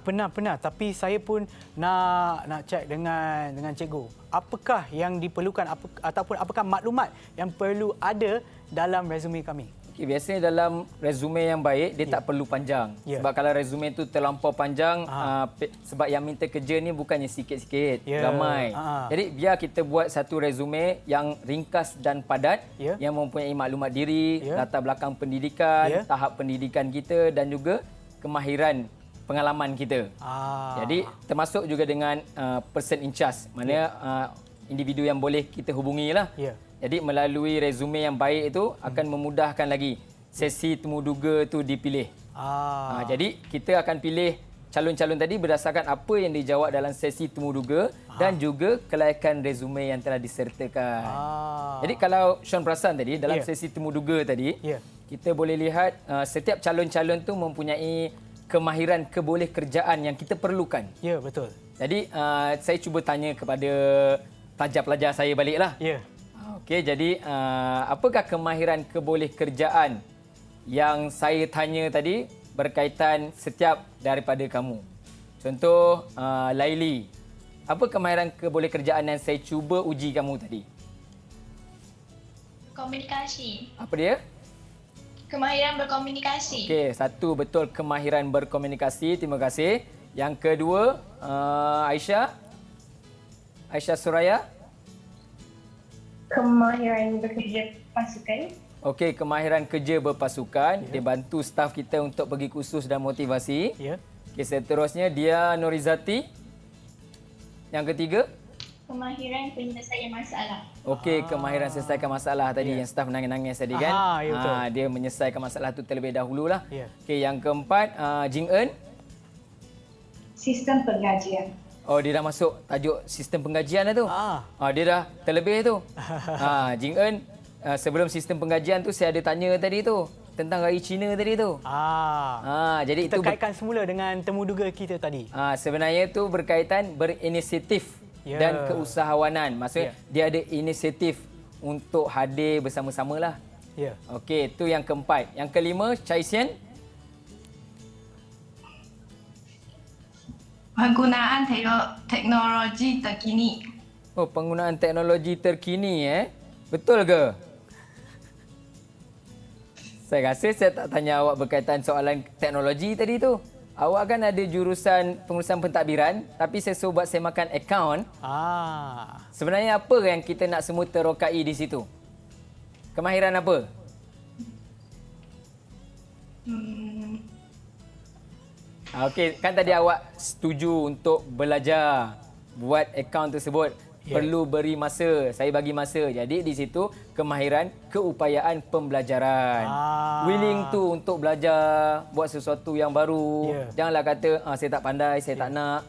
Tapi saya pun nak cek dengan cikgu. Apakah yang diperlukan ataupun apakah maklumat yang perlu ada dalam resume kami? Okay, biasanya dalam resume yang baik, dia tak perlu panjang. Sebab kalau resume itu terlampau panjang, sebab yang minta kerja ni bukannya sikit-sikit, ramai. Jadi biar kita buat satu resume yang ringkas dan padat, yang mempunyai maklumat diri, latar belakang pendidikan, tahap pendidikan kita dan juga kemahiran pengalaman kita. Jadi termasuk juga dengan person in charge, maknanya individu yang boleh kita hubungi lah. Jadi melalui resume yang baik itu akan memudahkan lagi sesi temuduga itu dipilih. Jadi kita akan pilih calon-calon tadi berdasarkan apa yang dijawab dalam sesi temuduga dan juga kelayakan resume yang telah disertakan. Jadi kalau Sean perasan tadi dalam sesi temuduga tadi, kita boleh lihat setiap calon-calon tu mempunyai kemahiran kebolehkerjaan yang kita perlukan. Ya, betul. Jadi saya cuba tanya kepada pelajar-pelajar saya baliklah. Okey, jadi apakah kemahiran kebolehkerjaan yang saya tanya tadi berkaitan setiap daripada kamu? Contoh Laili. Apa kemahiran kebolehkerjaan yang saya cuba uji kamu tadi? Komunikasi. Apa dia? Kemahiran berkomunikasi. Okey, satu betul kemahiran berkomunikasi. Terima kasih. Yang kedua, Aisyah. Aisyah Suraya. Kemahiran bekerja pasukan. Okey, kemahiran kerja berpasukan. Dia bantu staf kita untuk pergi kursus dan motivasi. Ya. Okey, seterusnya dia Norizati. Yang ketiga. Kemahiran penyelesaian masalah. Okey, kemahiran selesaikan masalah tadi yang staf nangis-nangis tadi kan. Ya betul. Dia menyelesaikan masalah tu terlebih dahululah. Ya. Okey, yang keempat Jing Eun. Sistem pengajian. Oh, dia dah masuk tajuk sistem penggajian dah tu. Dia dah terlebih tu. Jing Eun, sebelum sistem penggajian tu saya ada tanya tadi tu tentang Raya Cina tadi tu. Jadi Kita itu kaitkan semula dengan temuduga kita tadi. sebenarnya tu berkaitan berinisiatif dan keusahawanan. Maksudnya dia ada inisiatif untuk hadir bersama-samalah. Ya. Okey, itu yang keempat. Yang kelima, Chai Sian. Penggunaan teknologi terkini. Oh, penggunaan teknologi terkini Betul ke? Saya rasa saya tak tanya awak berkaitan soalan teknologi tadi tu. Awak kan ada jurusan pengurusan pentadbiran, tapi saya suruh buat semakan akaun. Sebenarnya apa yang kita nak semua terokai di situ? Kemahiran apa? Okey, kan tadi awak setuju untuk belajar buat akaun tersebut. Perlu beri masa. Saya bagi masa. Jadi di situ kemahiran keupayaan pembelajaran. Willing tu untuk belajar, buat sesuatu yang baru. Janganlah kata saya tak pandai, saya tak nak.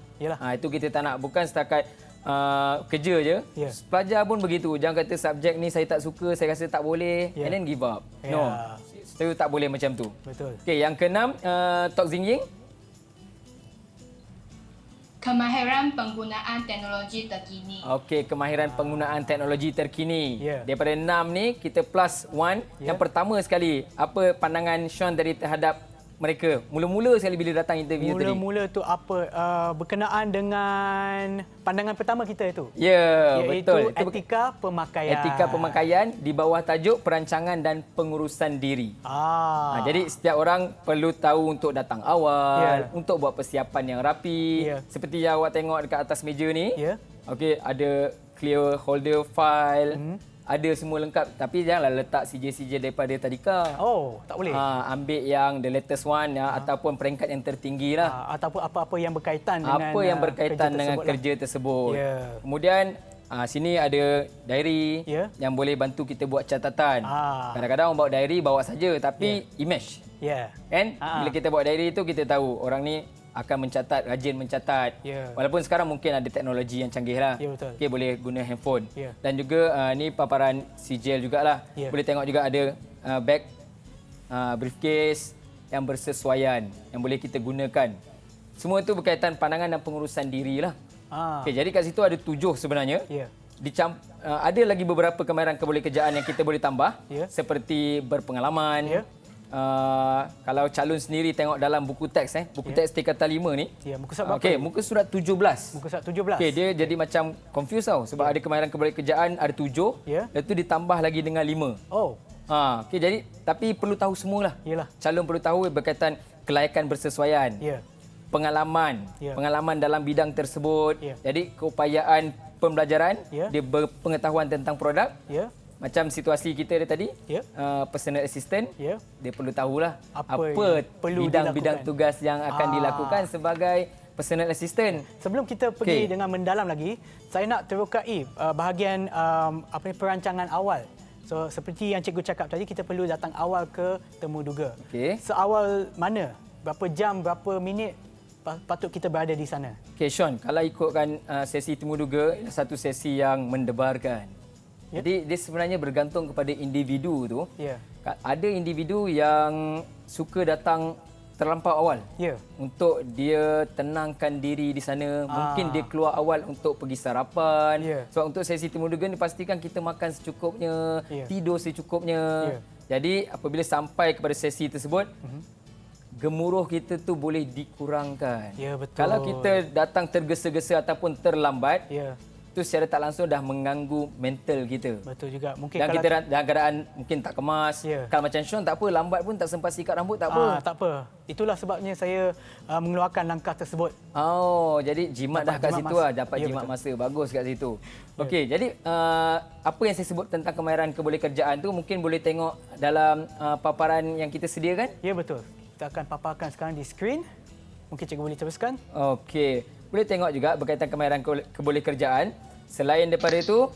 Itu kita tak nak. Bukan setakat kerja je. Pelajar pun begitu. Jangan kata subjek ni saya tak suka, saya rasa tak boleh and then give up. No. Saya tak boleh macam tu. Betul. Okey, yang keenam Tok Zing Ying. Kemahiran penggunaan teknologi terkini. Okey, kemahiran penggunaan teknologi terkini. Daripada 6 ni, kita plus 1. Yang pertama sekali, apa pandangan Sean tadi terhadap mereka? Mula-mula sekali bila datang interview tadi. Mula-mula tu apa? Berkenaan dengan pandangan pertama kita itu. Ya, betul. Iaitu etika pemakaian. Etika pemakaian di bawah tajuk perancangan dan pengurusan diri. Jadi setiap orang perlu tahu untuk datang awal, untuk buat persiapan yang rapi. Seperti yang awak tengok dekat atas meja ni. Okey, ada clear holder file. Ada semua lengkap, tapi janganlah letak sijil-sijil daripada tadika. Oh, tak boleh. Ambil yang the latest one ataupun peringkat yang tertinggi lah. Ataupun apa-apa yang berkaitan dengan apa yang berkaitan dengan kerja tersebut. Kemudian sini ada diary yang boleh bantu kita buat catatan. Kadang-kadang orang bawa diary bawa saja, tapi image. Kan? Bila kita bawa diary tu kita tahu orang ni akan mencatat, rajin mencatat. Walaupun sekarang mungkin ada teknologi yang canggih lah. Okey, boleh guna handphone. Dan juga ni paparan sijil jugalah. Boleh tengok juga ada bag, briefcase yang bersesuaian yang boleh kita gunakan. Semua itu berkaitan pandangan dan pengurusan diri lah. Okey, jadi kat situ ada 7 sebenarnya. Ada lagi beberapa kemahiran kebolehkerjaan yang kita boleh tambah. Seperti berpengalaman. Kalau calon sendiri tengok dalam buku teks buku teks tingkatan 5 ni. Muka surat berapa? Okey, muka surat 17. Muka surat 17. Okey, dia jadi macam confused tau sebab ada kemahiran kebolehkerjaan ada 7, lepas tu ditambah lagi dengan 5. Okey, jadi tapi perlu tahu semualah. Calon perlu tahu berkaitan kelayakan bersesuaian. Pengalaman, pengalaman dalam bidang tersebut. Jadi keupayaan pembelajaran, dia berpengetahuan tentang produk. Macam situasi kita tadi, personal assistant, dia perlu tahulah apa bidang-bidang tugas yang akan dilakukan sebagai personal assistant. Sebelum kita pergi dengan mendalam lagi, saya nak terokai bahagian perancangan awal. So seperti yang cikgu cakap tadi, kita perlu datang awal ke temuduga. Seawal mana? Berapa jam, berapa minit patut kita berada di sana? Okey, Sean, kalau ikutkan sesi temuduga, satu sesi yang mendebarkan. Jadi dia sebenarnya bergantung kepada individu tu. Ada individu yang suka datang terlampau awal. Untuk dia tenangkan diri di sana. Mungkin dia keluar awal untuk pergi sarapan. Sebab untuk sesi temuduga ni pastikan kita makan secukupnya, tidur secukupnya. Jadi apabila sampai kepada sesi tersebut, gemuruh kita tu boleh dikurangkan. Ya, betul. Kalau kita datang tergesa-gesa ataupun terlambat, Ya, tu secara tak langsung dah mengganggu mental kita. betul juga. Mungkin Dan kalau kita dalam keadaan mungkin tak kemas. Ya. Kalau macam Sean tak apa, lambat pun tak sempat sikat rambut tak apa. tak apa. Itulah sebabnya saya mengeluarkan langkah tersebut. Oh, jadi jimat dah Dapat kat jimat situ masa. lah. Dapat Ya, jimat betul. masa. Bagus kat situ. Okey, jadi apa yang saya sebut tentang kemahiran kebolehkerjaan tu mungkin boleh tengok dalam paparan yang kita sediakan. Ya, betul. Kita akan paparkan sekarang di skrin. Mungkin cikgu boleh teruskan. Okey, boleh tengok juga berkaitan kemahiran kebolehkerjaan. Selain daripada itu,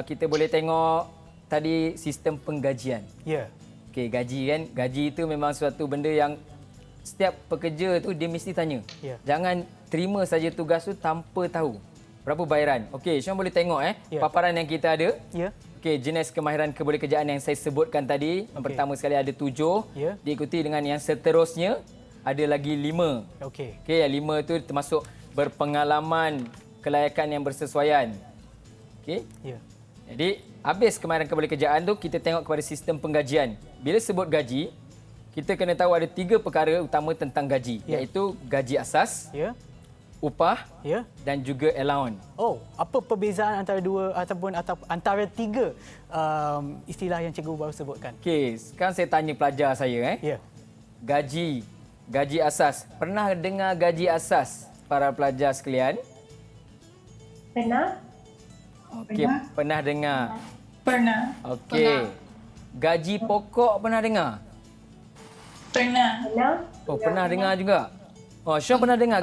kita boleh tengok tadi sistem penggajian. Ya. Okey, gaji kan. Gaji itu memang suatu benda yang setiap pekerja tu dia mesti tanya. Ya. Jangan terima saja tugas tu tanpa tahu berapa bayaran. Okey, Syam boleh tengok Ya. paparan yang kita ada. Ya. Okey, jenis kemahiran kebolehkerjaan yang saya sebutkan tadi. Yang pertama sekali ada 7, Ya. diikuti dengan yang seterusnya ada lagi 5. Okey. Okey, yang 5 tu termasuk berpengalaman, kelayakan yang bersesuaian. Okey. Ya. Jadi, habis kemahiran kebolehkerjaan tu, kita tengok kepada sistem penggajian. Bila sebut gaji, kita kena tahu ada 3 perkara utama tentang gaji, Ya. iaitu gaji asas, Ya. upah Ya. dan juga allowance. Oh, apa perbezaan antara dua ataupun antara 3 istilah yang cikgu baru sebutkan? Okey, sekarang saya tanya pelajar saya Ya. Gaji asas. Pernah dengar gaji asas para pelajar sekalian? Pernah? Okey, pernah dengar. Pernah. Okey. Gaji pokok pernah dengar? Pernah. Pernah? Oh, pernah dengar juga. Oh, Syam pernah dengar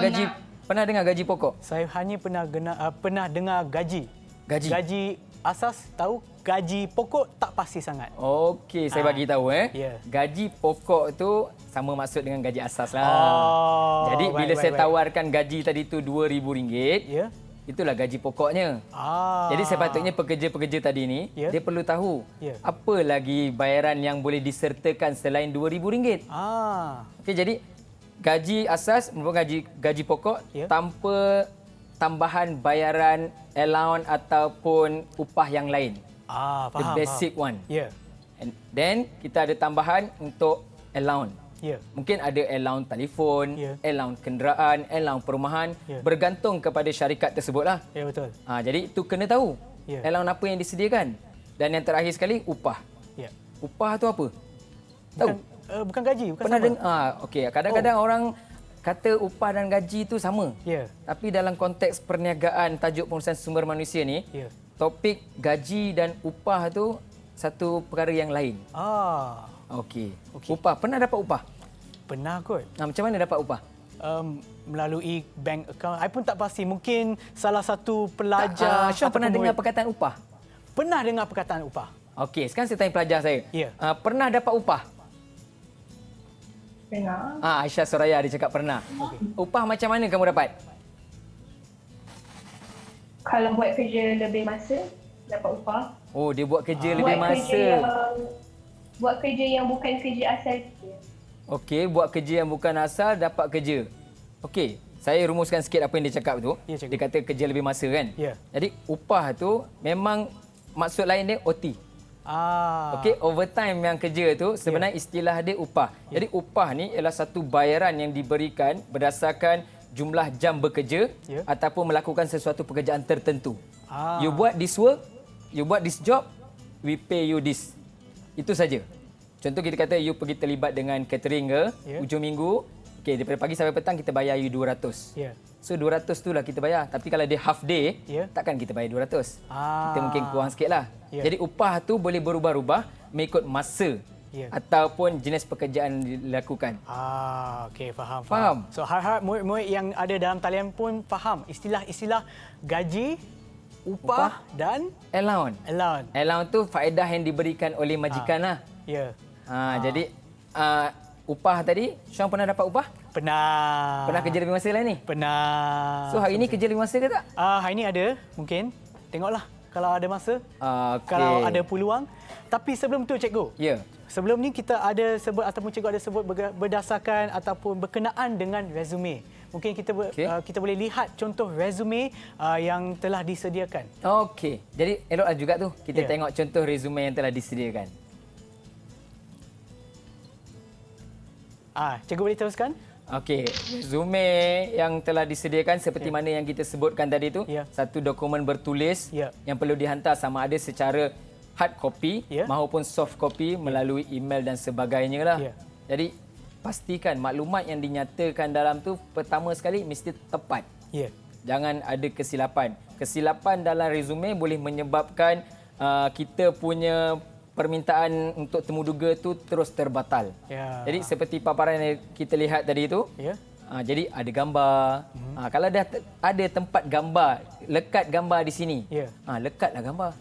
gaji pokok? Saya hanya pernah dengar gaji. Gaji. Gaji asas tahu, gaji pokok tak pasti sangat. Okey, saya bagi tahu Ya. Gaji pokok tu sama maksud dengan gaji asas lah. Oh, Jadi bila baik, saya baik. tawarkan gaji tadi tu RM2,000, Ya. itulah gaji pokoknya. Jadi sepatutnya pekerja-pekerja tadi ni, Ya. dia perlu tahu Ya. apa lagi bayaran yang boleh disertakan selain RM2,000. Okey, jadi gaji asas merupakan gaji pokok Ya. tanpa tambahan bayaran allowance ataupun upah yang lain. Faham. The basic one. Ya. And then kita ada tambahan untuk allowance. Ya. Mungkin ada allowance telefon, Ya. allowance kenderaan, allowance perumahan, Ya. bergantung kepada syarikat tersebutlah. Ya, betul. Jadi itu kena tahu. Ya. Allowance apa yang disediakan. Dan yang terakhir sekali upah. Ya. Upah tu apa? Tahu? Bukan gaji, bukan Pernah sama. dengar? Okey, kadang-kadang orang kata upah dan gaji itu sama. Ya. Tapi dalam konteks perniagaan tajuk pengurusan sumber manusia ni, Ya. topik gaji dan upah tu satu perkara yang lain. Okey. Upah. Pernah dapat upah? Pernah kot. Macam mana dapat upah? Melalui bank account. I pun tak pasti. Mungkin salah satu pelajar. Syah pernah ataupun dengar murid. perkataan upah? Pernah dengar perkataan upah. Okey, sekarang saya tanya pelajar saya. Ya. Pernah dapat upah? Pernah. Aisyah Soraya dia cakap pernah. Upah macam mana kamu dapat? Kalau buat kerja lebih masa, dapat upah. Oh, dia buat kerja lebih masa. Buat kerja yang bukan kerja asal kita. Okey, buat kerja yang bukan asal dapat kerja. Okey, saya rumuskan sikit apa yang dia cakap tu. Ya, cikgu. Dia kata kerja lebih masa kan? Ya. Jadi upah tu memang maksud lain dia OT. Okey, overtime yang kerja tu sebenarnya istilah dia upah. Jadi upah ni ialah satu bayaran yang diberikan berdasarkan jumlah jam bekerja ataupun melakukan sesuatu pekerjaan tertentu. You buat this work, you buat this job, we pay you this. Itu saja. Contoh kita kata you pergi terlibat dengan catering ke, hujung minggu, okey daripada pagi sampai petang kita bayar you 200. So 200 tu lah kita bayar. Tapi kalau dia half day, takkan kita bayar 200. Kita mungkin kurang sikit lah. Jadi upah tu boleh berubah-ubah mengikut masa ataupun jenis pekerjaan yang dilakukan. Okey, faham. So harap murid-murid yang ada dalam talian pun faham istilah-istilah gaji, upah dan allowance. Allowance tu faedah yang diberikan oleh majikan lah. Ya. Jadi upah tadi, Syam pernah dapat upah? Pernah. Pernah kerja lebih masa lah ni? Pernah. So hari ini kerja lebih masa ke tak? Hari ini ada, mungkin. Tengoklah kalau ada masa. Kalau ada peluang. Tapi sebelum tu cikgu. Ya. Sebelum ni kita ada sebut ataupun cikgu ada sebut berdasarkan ataupun berkenaan dengan resume. Mungkin kita boleh lihat contoh resume yang telah disediakan. Okey. Jadi eloklah juga tu kita tengok contoh resume yang telah disediakan. Cikgu boleh teruskan? Okey, resume yang telah disediakan seperti mana yang kita sebutkan tadi tu, satu dokumen bertulis yang perlu dihantar sama ada secara hard copy maupun soft copy melalui email dan sebagainya lah. Jadi pastikan maklumat yang dinyatakan dalam tu pertama sekali mesti tepat. Jangan ada kesilapan. Kesilapan dalam resume boleh menyebabkan kita punya permintaan untuk temuduga tu terus terbatal. Jadi seperti paparan yang kita lihat tadi tu, jadi ada gambar. Kalau dah ada tempat gambar, lekat gambar di sini. Lekatlah gambar.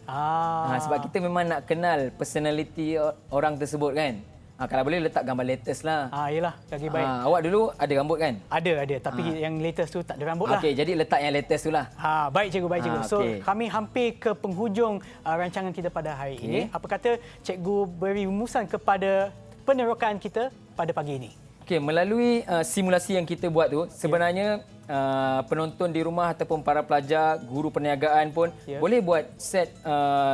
Sebab kita memang nak kenal personality orang tersebut kan. Kalau boleh letak gambar latest lah. Yelah, lagi baik. Awak dulu ada rambut kan? Ada. Tapi yang latest tu tak ada rambut lah. Okey, jadi letak yang latest tu lah. Baik cikgu, baik cikgu. So, okey. kami hampir ke penghujung rancangan kita pada hari ini. Apa kata cikgu beri rumusan kepada penerokan kita pada pagi ini? Okey, melalui simulasi yang kita buat tu, sebenarnya penonton di rumah ataupun para pelajar, guru perniagaan pun boleh buat set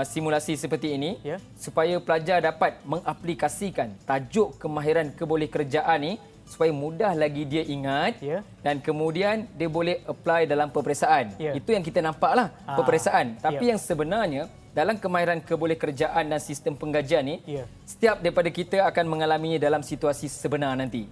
simulasi seperti ini supaya pelajar dapat mengaplikasikan tajuk kemahiran kebolehkerjaan ni supaya mudah lagi dia ingat dan kemudian dia boleh apply dalam peperiksaan. Itu yang kita nampaklah, peperiksaan. Tapi yang sebenarnya dalam kemahiran kebolehkerjaan dan sistem penggajian ni, setiap daripada kita akan mengalaminya dalam situasi sebenar nanti.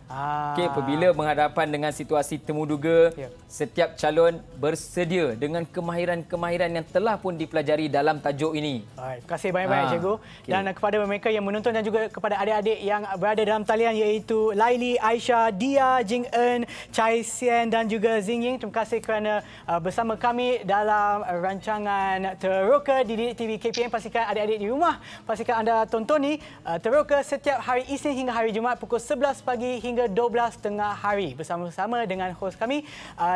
Okey, apabila berhadapan dengan situasi temuduga, setiap calon bersedia dengan kemahiran-kemahiran yang telah pun dipelajari dalam tajuk ini. Baik, terima kasih banyak-banyak cikgu. Dan kepada mereka yang menonton dan juga kepada adik-adik yang berada dalam talian iaitu Laili, Aisyah, Dia, Jing Eun, Chai Sian dan juga Zing Ying. Terima kasih kerana bersama kami dalam rancangan Teroka di Didik TV KPM. Pastikan adik-adik di rumah, pastikan anda tonton ni Teroka setiap hari Isnin hingga hari Jumaat pukul 11 pagi hingga 12 tengah hari bersama-sama dengan hos kami.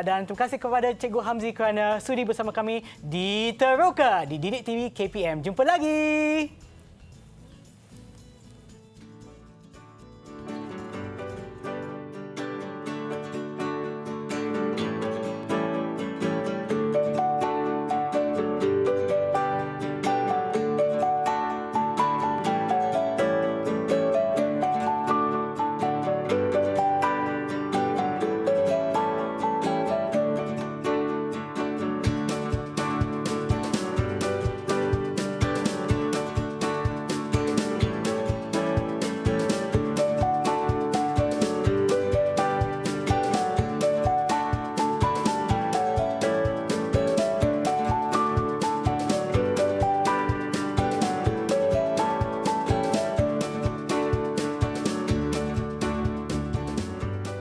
Dan terima kasih kepada Cikgu Hamzi kerana sudi bersama kami di Teroka di Didik TV KPM. Jumpa lagi.